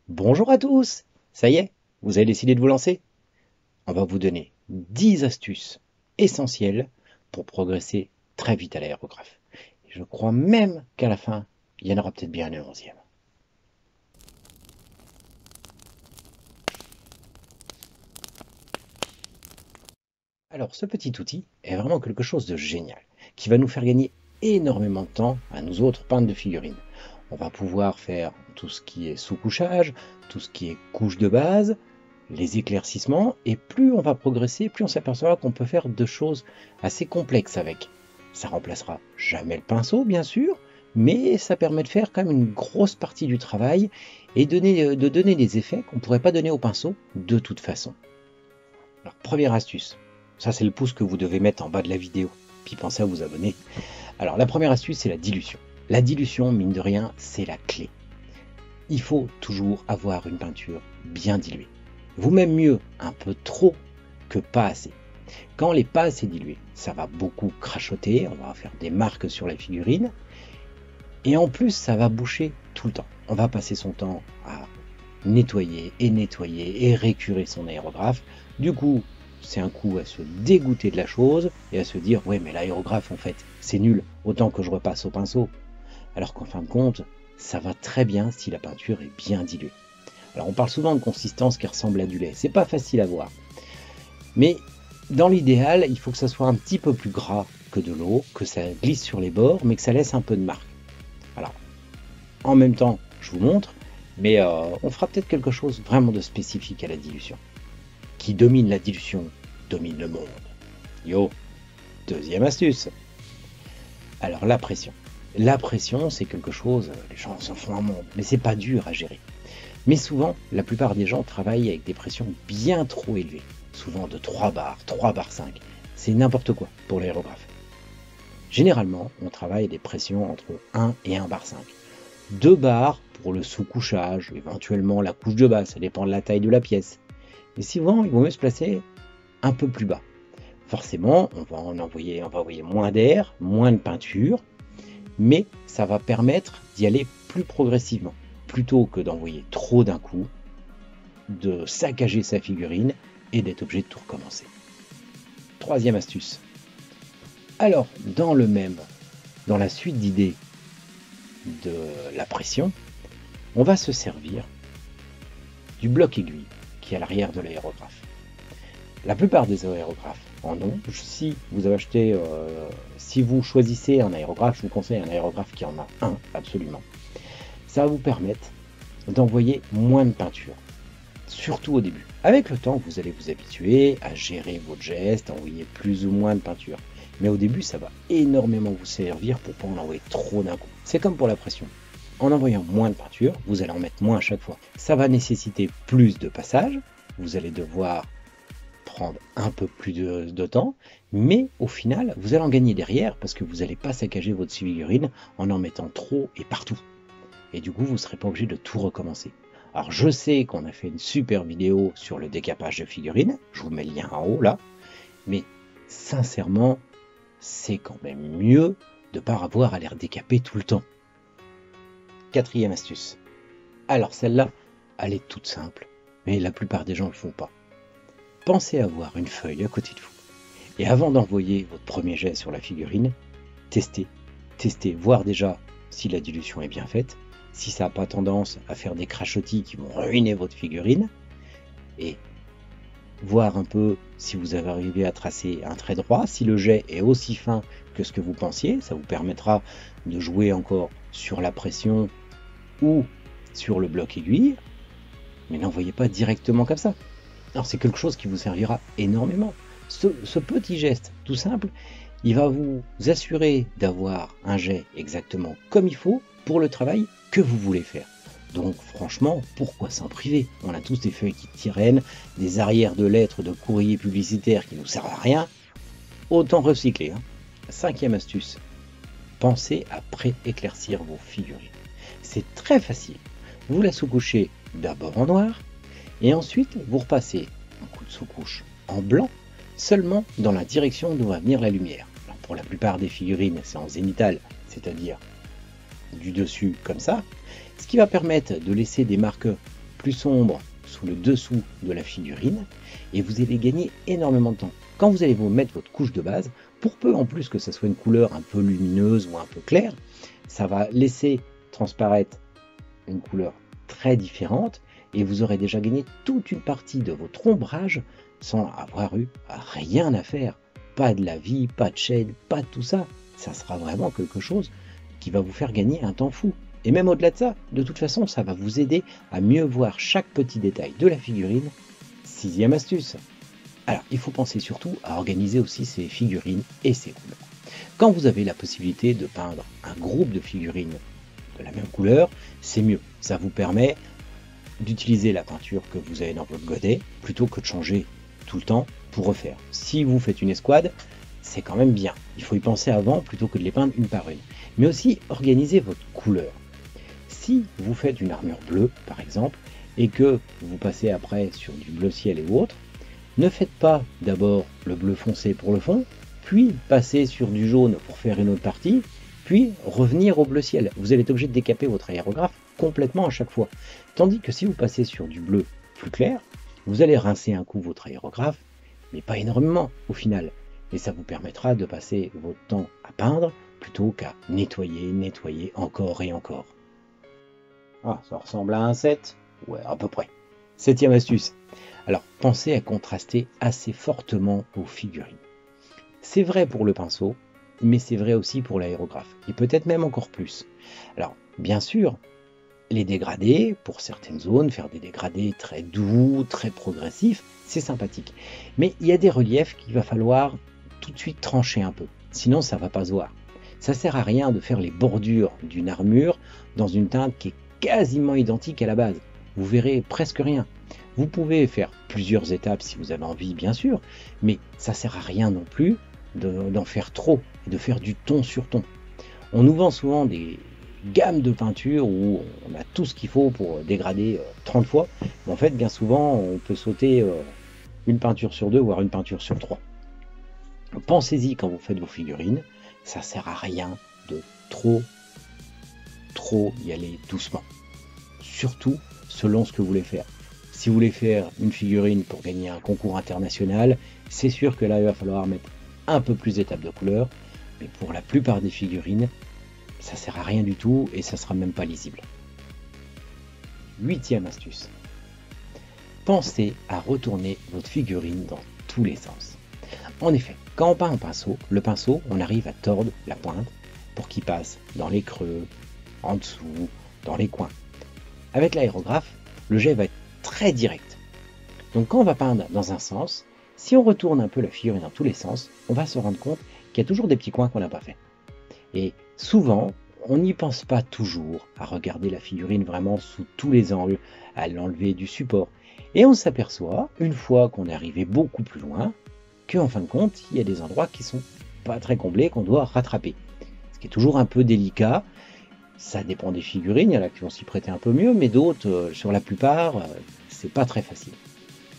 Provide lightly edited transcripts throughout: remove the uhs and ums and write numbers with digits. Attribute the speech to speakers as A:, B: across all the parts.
A: Bonjour à tous! Ça y est, vous avez décidé de vous lancer? On va vous donner 10 astuces essentielles pour progresser très vite à l'aérographe. Et je crois même qu'à la fin, il y en aura peut-être bien un 11e. Alors, ce petit outil est vraiment quelque chose de génial, qui va nous faire gagner énormément de temps à nous autres peintres de figurines. On va pouvoir faire tout ce qui est sous-couchage, tout ce qui est couche de base, les éclaircissements, et plus on va progresser, plus on s'apercevra qu'on peut faire de choses assez complexes avec. Ça remplacera jamais le pinceau, bien sûr, mais ça permet de faire quand même une grosse partie du travail et de donner des effets qu'on ne pourrait pas donner au pinceau de toute façon. Alors, première astuce, ça c'est le pouce que vous devez mettre en bas de la vidéo, puis pensez à vous abonner. Alors la première astuce, c'est la dilution. La dilution, mine de rien, c'est la clé. Il faut toujours avoir une peinture bien diluée. Vous même mieux un peu trop que pas assez. Quand elle n'est pas assez diluée, ça va beaucoup crachoter, on va faire des marques sur la figurine, et en plus ça va boucher tout le temps. On va passer son temps à nettoyer et récurer son aérographe. Du coup, c'est un coup à se dégoûter de la chose et à se dire ouais mais l'aérographe en fait c'est nul, autant que je repasse au pinceau. Alors qu'en fin de compte, ça va très bien si la peinture est bien diluée. Alors on parle souvent de consistance qui ressemble à du lait, c'est pas facile à voir. Mais dans l'idéal, il faut que ça soit un petit peu plus gras que de l'eau, que ça glisse sur les bords, mais que ça laisse un peu de marque. Alors, en même temps, je vous montre, mais on fera peut-être quelque chose vraiment de spécifique à la dilution. Qui domine la dilution, domine le monde. Yo, deuxième astuce. Alors la pression. La pression, c'est quelque chose, les gens s'en font un monde, mais c'est pas dur à gérer. Mais souvent, la plupart des gens travaillent avec des pressions bien trop élevées, souvent de 3 bars, 3 bars 5. C'est n'importe quoi pour l'aérographe. Généralement, on travaille des pressions entre 1 et 1 bar 5. 2 bars pour le sous-couchage, éventuellement la couche de base, ça dépend de la taille de la pièce. Mais souvent, il vaut mieux se placer un peu plus bas. Forcément, on va envoyer moins d'air, moins de peinture, mais ça va permettre d'y aller plus progressivement, plutôt que d'envoyer trop d'un coup, de saccager sa figurine et d'être obligé de tout recommencer. Troisième astuce. Alors, dans la suite d'idées de la pression, on va se servir du bloc aiguille qui est à l'arrière de l'aérographe. La plupart des aérographes en ont. Si vous choisissez un aérographe, je vous conseille un aérographe qui en a un, absolument. Ça va vous permettre d'envoyer moins de peinture, surtout au début. Avec le temps, vous allez vous habituer à gérer votre geste, à envoyer plus ou moins de peinture. Mais au début, ça va énormément vous servir pour ne pas en envoyer trop d'un coup. C'est comme pour la pression. En envoyant moins de peinture, vous allez en mettre moins à chaque fois. Ça va nécessiter plus de passages, vous allez devoir prendre un peu plus de temps, mais au final, vous allez en gagner derrière parce que vous n'allez pas saccager votre figurine en mettant trop et partout. Et du coup, vous ne serez pas obligé de tout recommencer. Alors, je sais qu'on a fait une super vidéo sur le décapage de figurines, je vous mets le lien en haut là, mais sincèrement, c'est quand même mieux de ne pas avoir à les redécaper tout le temps. Quatrième astuce. Alors celle-là, elle est toute simple, mais la plupart des gens ne le font pas. Pensez à avoir une feuille à côté de vous. Et avant d'envoyer votre premier jet sur la figurine, testez, voir déjà si la dilution est bien faite, si ça n'a pas tendance à faire des crachotis qui vont ruiner votre figurine, et voir un peu si vous avez arrivé à tracer un trait droit, si le jet est aussi fin que ce que vous pensiez, ça vous permettra de jouer encore sur la pression ou sur le bloc aiguille, mais n'envoyez pas directement comme ça. Alors c'est quelque chose qui vous servira énormément. Ce petit geste tout simple, il va vous assurer d'avoir un jet exactement comme il faut pour le travail que vous voulez faire. Donc franchement, pourquoi s'en priver? On a tous des feuilles qui tiraient, des arrières de lettres de courrier publicitaire qui ne nous servent à rien. Autant recycler. Hein. Cinquième astuce, pensez à pré-éclaircir vos figurines. C'est très facile. Vous la sous-couchez d'abord en noir, et ensuite vous repassez un coup de sous-couche en blanc, seulement dans la direction d'où va venir la lumière. Alors pour la plupart des figurines, c'est en zénithal, c'est-à-dire du dessus comme ça, ce qui va permettre de laisser des marques plus sombre sous le dessous de la figurine et vous allez gagner énormément de temps. Quand vous allez vous mettre votre couche de base, pour peu en plus que ça soit une couleur un peu lumineuse ou un peu claire, ça va laisser transparaître une couleur très différente et vous aurez déjà gagné toute une partie de votre ombrage sans avoir eu rien à faire. Pas de lavis, pas de shade, pas de tout ça. Ça sera vraiment quelque chose qui va vous faire gagner un temps fou. Et même au-delà de ça, de toute façon, ça va vous aider à mieux voir chaque petit détail de la figurine. 6e astuce. Alors, il faut penser surtout à organiser aussi ses figurines et ses couleurs. Quand vous avez la possibilité de peindre un groupe de figurines de la même couleur, c'est mieux. Ça vous permet d'utiliser la peinture que vous avez dans votre godet plutôt que de changer tout le temps pour refaire. Si vous faites une escouade, c'est quand même bien. Il faut y penser avant plutôt que de les peindre une par une. Mais aussi organiser votre couleur. Si vous faites une armure bleue, par exemple, et que vous passez après sur du bleu ciel et autres, ne faites pas d'abord le bleu foncé pour le fond, puis passer sur du jaune pour faire une autre partie, puis revenir au bleu ciel. Vous allez être obligé de décaper votre aérographe complètement à chaque fois. Tandis que si vous passez sur du bleu plus clair, vous allez rincer un coup votre aérographe, mais pas énormément au final. Et ça vous permettra de passer votre temps à peindre plutôt qu'à nettoyer encore et encore. Ah, ça ressemble à un 7? Ouais, à peu près. 7e astuce. Alors, pensez à contraster assez fortement vos figurines. C'est vrai pour le pinceau, mais c'est vrai aussi pour l'aérographe, et peut-être même encore plus. Alors, bien sûr, les dégradés, pour certaines zones, faire des dégradés très doux, très progressifs, c'est sympathique. Mais il y a des reliefs qu'il va falloir tout de suite trancher un peu, sinon ça ne va pas se voir. Ça sert à rien de faire les bordures d'une armure dans une teinte qui est quasiment identique à la base. Vous verrez presque rien. Vous pouvez faire plusieurs étapes si vous avez envie, bien sûr, mais ça sert à rien non plus d'en faire trop et de faire du ton sur ton. On nous vend souvent des gammes de peinture où on a tout ce qu'il faut pour dégrader 30 fois. Mais en fait, bien souvent, on peut sauter une peinture sur 2, voire une peinture sur 3. Pensez-y quand vous faites vos figurines, ça sert à rien de trop y aller doucement. Surtout selon ce que vous voulez faire. Si vous voulez faire une figurine pour gagner un concours international, c'est sûr que là il va falloir mettre un peu plus d'étapes de couleur, mais pour la plupart des figurines, ça sert à rien du tout et ça sera même pas lisible. 8e astuce. Pensez à retourner votre figurine dans tous les sens. En effet, quand on peint en pinceau, le pinceau, on arrive à tordre la pointe pour qu'il passe dans les creux, en dessous, dans les coins. Avec l'aérographe, le jet va être très direct. Donc quand on va peindre dans un sens, si on retourne un peu la figurine dans tous les sens, on va se rendre compte qu'il y a toujours des petits coins qu'on n'a pas fait. Et souvent, on n'y pense pas toujours à regarder la figurine vraiment sous tous les angles, à l'enlever du support. Et on s'aperçoit, une fois qu'on est arrivé beaucoup plus loin, qu'en fin de compte, il y a des endroits qui sont pas très comblés, qu'on doit rattraper. Ce qui est toujours un peu délicat. Ça dépend des figurines, il y en a qui vont s'y prêter un peu mieux, mais d'autres, sur la plupart, c'est pas très facile.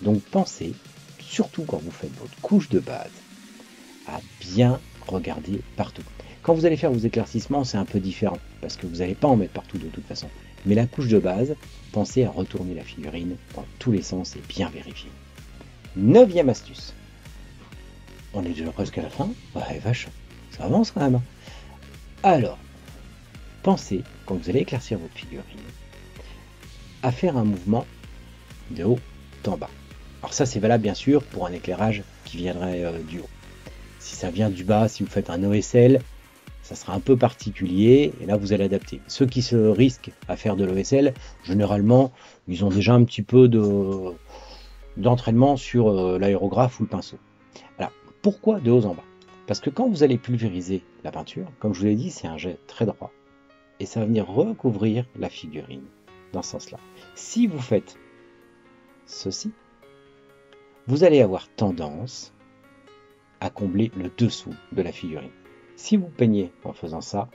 A: Donc pensez, surtout quand vous faites votre couche de base, à bien regarder partout. Quand vous allez faire vos éclaircissements, c'est un peu différent, parce que vous n'allez pas en mettre partout de toute façon. Mais la couche de base, pensez à retourner la figurine dans tous les sens et bien vérifier. 9e astuce. On est déjà presque à la fin. Ouais, vache, ça avance quand même. Alors, pensez, quand vous allez éclaircir votre figurine, à faire un mouvement de haut en bas. Alors ça, c'est valable bien sûr pour un éclairage qui viendrait du haut. Si ça vient du bas, si vous faites un OSL, ça sera un peu particulier et là vous allez adapter. Ceux qui se risquent à faire de l'OSL, généralement, ils ont déjà un petit peu d'entraînement sur l'aérographe ou le pinceau. Alors, pourquoi de haut en bas? Parce que quand vous allez pulvériser la peinture, comme je vous l'ai dit, c'est un jet très droit et ça va venir recouvrir la figurine dans ce sens-là. Si vous faites ceci, vous allez avoir tendance à combler le dessous de la figurine. Si vous peignez en faisant ça,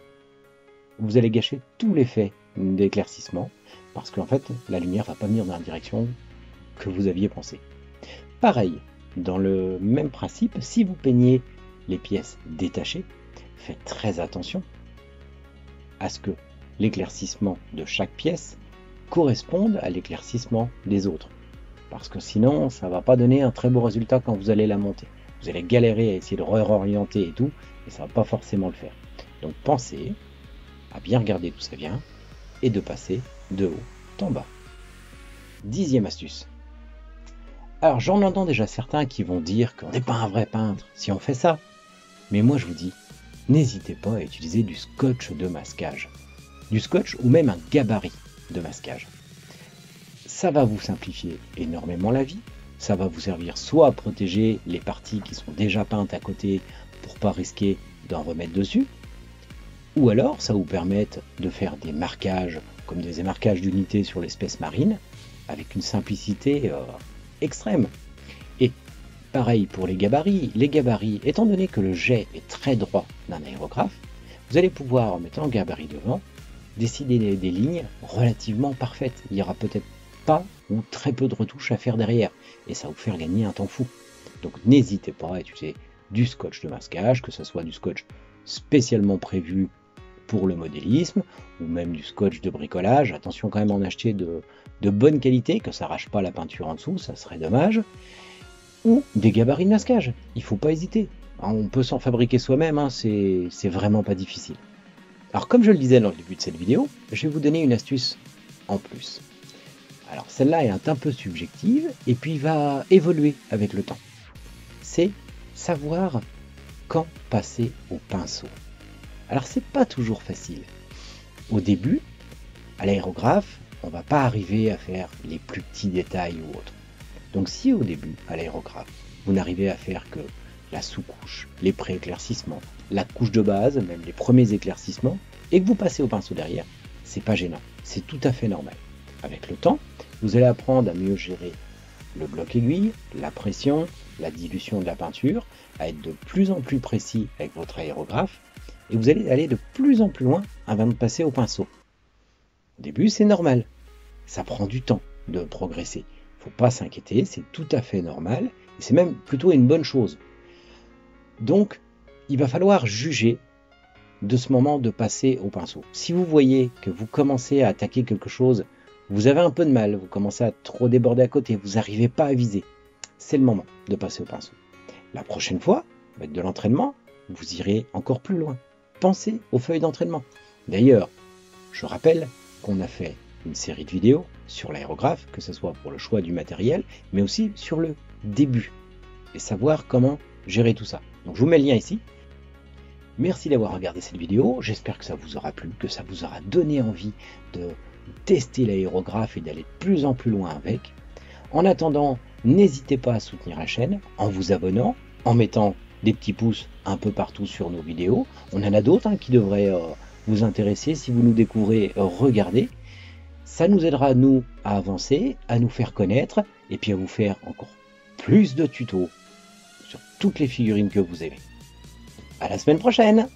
A: vous allez gâcher tout l'effet d'éclaircissement parce qu'en fait, la lumière ne va pas venir dans la direction que vous aviez pensé. Pareil, dans le même principe, si vous peignez les pièces détachées, faites très attention à ce que l'éclaircissement de chaque pièce correspondent à l'éclaircissement des autres. Parce que sinon, ça ne va pas donner un très beau résultat quand vous allez la monter. Vous allez galérer à essayer de réorienter et tout, et ça ne va pas forcément le faire. Donc pensez à bien regarder d'où ça vient, et de passer de haut en bas. 10e astuce. Alors j'en entends déjà certains qui vont dire qu'on n'est pas un vrai peintre si on fait ça. Mais moi je vous dis, n'hésitez pas à utiliser du scotch de masquage. Du scotch ou même un gabarit de masquage. Ça va vous simplifier énormément la vie. Ça va vous servir soit à protéger les parties qui sont déjà peintes à côté pour pas risquer d'en remettre dessus, ou alors ça va vous permettre de faire des marquages comme des émarquages d'unités sur l'espèce marine avec une simplicité extrême. Et pareil pour les gabarits. Les gabarits, étant donné que le jet est très droit d'un aérographe, vous allez pouvoir, en mettant le gabarit devant, décider des lignes relativement parfaites. Il n'y aura peut-être pas ou très peu de retouches à faire derrière, et ça va vous faire gagner un temps fou. Donc n'hésitez pas à utiliser du scotch de masquage, que ce soit du scotch spécialement prévu pour le modélisme, ou même du scotch de bricolage. Attention quand même à en acheter de bonne qualité, que ça n'arrache pas la peinture en dessous, ça serait dommage. Ou des gabarits de masquage, il ne faut pas hésiter. On peut s'en fabriquer soi-même, hein, c'est vraiment pas difficile. Alors comme je le disais dans le début de cette vidéo, je vais vous donner une astuce en plus. Alors celle-là est un peu subjective et puis va évoluer avec le temps. C'est savoir quand passer au pinceau. Alors c'est pas toujours facile. Au début, à l'aérographe, on va pas arriver à faire les plus petits détails ou autres. Donc si au début, à l'aérographe, vous n'arrivez à faire que la sous-couche, les pré-éclaircissements, la couche de base, même les premiers éclaircissements, et que vous passez au pinceau derrière, c'est pas gênant, c'est tout à fait normal. Avec le temps, vous allez apprendre à mieux gérer le bloc aiguille, la pression, la dilution de la peinture, à être de plus en plus précis avec votre aérographe, et vous allez aller de plus en plus loin avant de passer au pinceau. Au début, c'est normal, ça prend du temps de progresser. Il ne faut pas s'inquiéter, c'est tout à fait normal, et c'est même plutôt une bonne chose. Donc, il va falloir juger de ce moment de passer au pinceau. Si vous voyez que vous commencez à attaquer quelque chose, vous avez un peu de mal, vous commencez à trop déborder à côté, vous n'arrivez pas à viser, c'est le moment de passer au pinceau. La prochaine fois, avec de l'entraînement, vous irez encore plus loin. Pensez aux feuilles d'entraînement. D'ailleurs, je rappelle qu'on a fait une série de vidéos sur l'aérographe, que ce soit pour le choix du matériel, mais aussi sur le début, et savoir comment gérer tout ça. Donc je vous mets le lien ici. Merci d'avoir regardé cette vidéo, j'espère que ça vous aura plu, que ça vous aura donné envie de tester l'aérographe et d'aller de plus en plus loin avec. En attendant, n'hésitez pas à soutenir la chaîne en vous abonnant, en mettant des petits pouces un peu partout sur nos vidéos. On en a d'autres qui devraient vous intéresser. Si vous nous découvrez, regardez. Ça nous aidera, nous, à avancer, à nous faire connaître, et puis à vous faire encore plus de tutos sur toutes les figurines que vous aimez. À la semaine prochaine!